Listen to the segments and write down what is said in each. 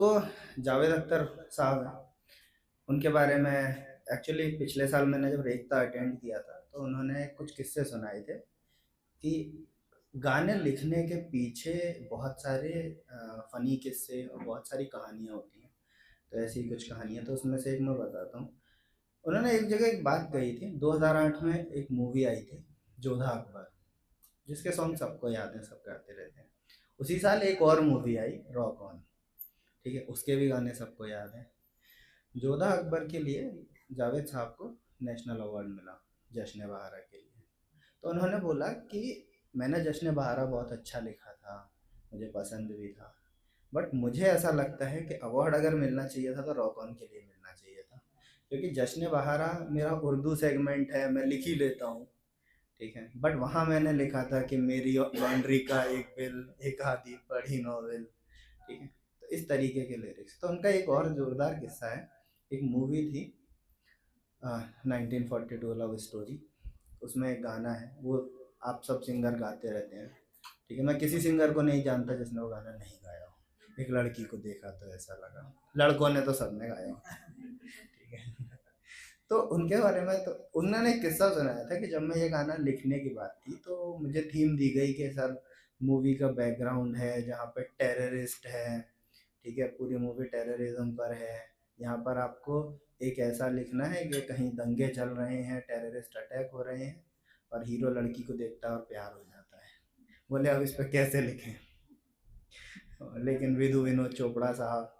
तो जावेद अख्तर साहब हैं, उनके बारे में एक्चुअली पिछले साल मैंने जब रेख्ता अटेंड किया था तो उन्होंने कुछ किस्से सुनाए थे कि गाने लिखने के पीछे बहुत सारे फ़नी किस्से और बहुत सारी कहानियाँ होती हैं। तो ऐसी कुछ कहानियाँ तो उसमें से एक मैं बताता हूँ। उन्होंने एक जगह एक बात कही थी, 2008 में एक मूवी आई थी जोधा अकबर, जिसके सॉन्ग सबको याद हैं, सब गाते रहते हैं। उसी साल एक और मूवी आई रॉक ऑन, ठीक है, उसके भी गाने सबको याद हैं। जोधा अकबर के लिए जावेद साहब को नेशनल अवार्ड मिला जश्न बहारा के लिए। तो उन्होंने बोला कि मैंने जश्न बहारा बहुत अच्छा लिखा था, मुझे पसंद भी था, बट मुझे ऐसा लगता है कि अवार्ड अगर मिलना चाहिए था तो रॉक ऑन के लिए मिलना चाहिए था, क्योंकि जश्न बहारा मेरा उर्दू सेगमेंट है, मैं लिख ही लेता हूँ, ठीक है, बट वहाँ मैंने लिखा था कि मेरी लॉन्ड्री का एक बिल, एक आधी पढ़ी नॉवेल, ठीक है। तो इस तरीके के लिरिक्स। तो उनका एक और जोरदार किस्सा है। एक मूवी थी 1942 लव स्टोरी, उसमें एक गाना है, वो आप सब सिंगर गाते रहते हैं, ठीक है, मैं किसी सिंगर को नहीं जानता जिसने वो गाना नहीं गाया हो। एक लड़की को देखा तो ऐसा लगा, लड़कों ने तो सबने गाया होता है, ठीक है। तो उनके बारे में तो उन्होंने एक किस्सा सुनाया था कि जब मैं ये गाना लिखने की बात थी तो मुझे थीम दी गई कि सर मूवी का बैकग्राउंड है जहाँ पे टेररिस्ट है, ठीक है, पूरी मूवी टेररिज्म पर है। यहाँ पर आपको एक ऐसा लिखना है कि कहीं दंगे चल रहे हैं, टेररिस्ट अटैक हो रहे हैं, और हीरो लड़की को देखता है और प्यार हो जाता है। बोले अब इस पर कैसे लिखें। लेकिन विधु विनोद चोपड़ा साहब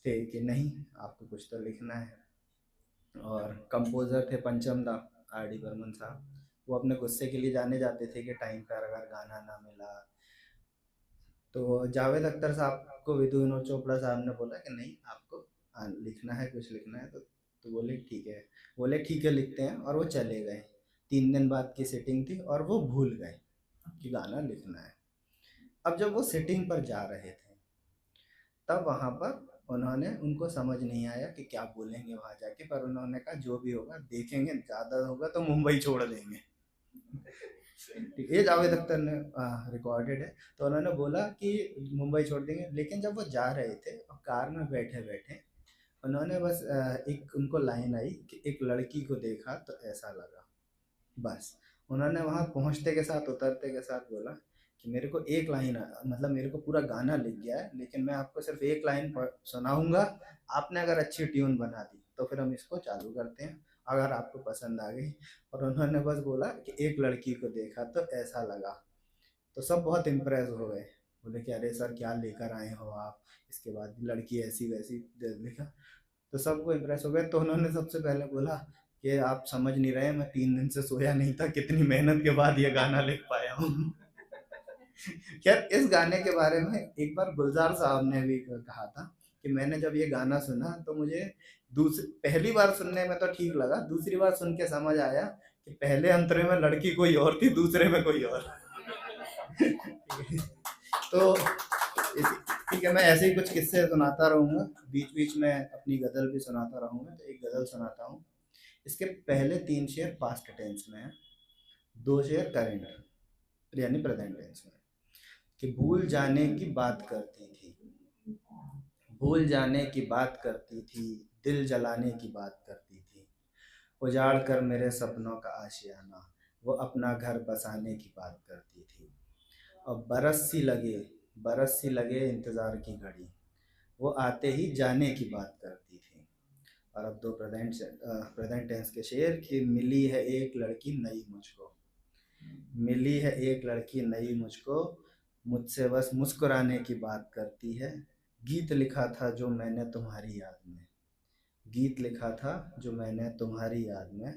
थे कि नहीं, आपको कुछ तो लिखना है। और कंपोज़र थे पंचम दा, आर डी बर्मन साहब। वो अपने गुस्से के लिए जाने जाते थे कि टाइम पर अगर गाना ना मिला तो जावेद अख्तर साहब को विधु विनोद चोपड़ा साहब ने बोला कि नहीं, आपको लिखना है, कुछ लिखना है। तो बोले ठीक है, बोले ठीक है लिखते हैं, और वो चले गए। 3 दिन बाद की सेटिंग थी और वो भूल गए कि गाना लिखना है। अब जब वो सेटिंग पर जा रहे थे तब वहाँ पर उन्होंने, उनको समझ नहीं आया कि क्या बोलेंगे वहाँ जाके, पर उन्होंने कहा जो भी होगा देखेंगे, ज़्यादा होगा तो मुंबई छोड़ देंगे। ठीक है, ये जावेद अख्तर ने रिकॉर्डेड है। तो उन्होंने बोला कि मुंबई छोड़ देंगे, लेकिन जब वो जा रहे थे और कार में बैठे बैठे उन्होंने बस एक उनको लाइन आई कि एक लड़की को देखा तो ऐसा लगा। बस उन्होंने वहाँ पहुँचते के साथ, उतरते के साथ बोला कि मेरे को एक लाइन, मतलब मेरे को पूरा गाना लिख गया है, लेकिन मैं आपको सिर्फ एक लाइन सुनाऊंगा, आपने अगर अच्छी ट्यून बना दी तो फिर हम इसको चालू करते हैं, अगर आपको पसंद आ गई। और उन्होंने बस बोला कि एक लड़की को देखा तो ऐसा लगा। तो सब बहुत इम्प्रेस हो गए, बोले कि अरे सर क्या लेकर आए हो आप, इसके बाद लड़की ऐसी वैसी लिखा। तो सबको इम्प्रेस हो गए। तो उन्होंने सबसे पहले बोला कि आप समझ नहीं रहे, मैं 3 दिन से सोया नहीं था, कितनी मेहनत के बाद ये गाना लिख पाया हूँ। खैर इस गाने के बारे में एक बार गुलजार साहब ने भी कहा था कि मैंने जब ये गाना सुना तो मुझे दूसरी, पहली बार सुनने में तो ठीक लगा, दूसरी बार सुन के समझ आया कि पहले अंतरे में लड़की कोई और थी, दूसरे में कोई और। तो ठीक है, मैं ऐसे ही कुछ किस्से सुनाता रहूँगा, बीच बीच में अपनी गज़ल भी सुनाता रहूँगा। तो एक गज़ल सुनाता हूँ। इसके पहले 3 शेर पास्ट टेंस में है, 2 शेर करेंट यानी प्रेजेंट टेंस में। कि भूल जाने की बात करती थी, भूल जाने की बात करती थी, दिल जलाने की बात करती थी, उजाड़ कर मेरे सपनों का आशियाना, वो अपना घर बसाने की बात करती थी। अब बरस सी लगे इंतज़ार की घड़ी, वो आते ही जाने की बात करती थी। और अब 2 प्रेजेंट टेंस के शेर कि मिली है एक लड़की नई मुझको, मिली है एक लड़की नई मुझको, मुझसे बस मुस्कुराने की बात करती है। गीत लिखा था जो मैंने तुम्हारी याद में, गीत लिखा था जो मैंने तुम्हारी याद में,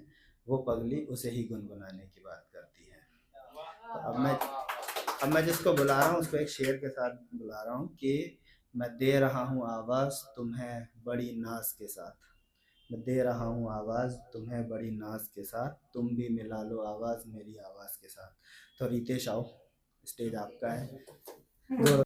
वो पगली उसे ही गुनगुनाने की बात करती है। तो अब मैं जिसको बुला रहा हूँ उसको एक शेर के साथ बुला रहा हूँ कि मैं दे रहा हूँ आवाज़ तुम्हें बड़ी नाज के साथ, मैं दे रहा हूँ आवाज़ तुम्हें बड़ी नाज के साथ, तुम भी मिला लो आवाज़ मेरी आवाज़ के साथ। तो रितेश आओ, स्टेज आपका है।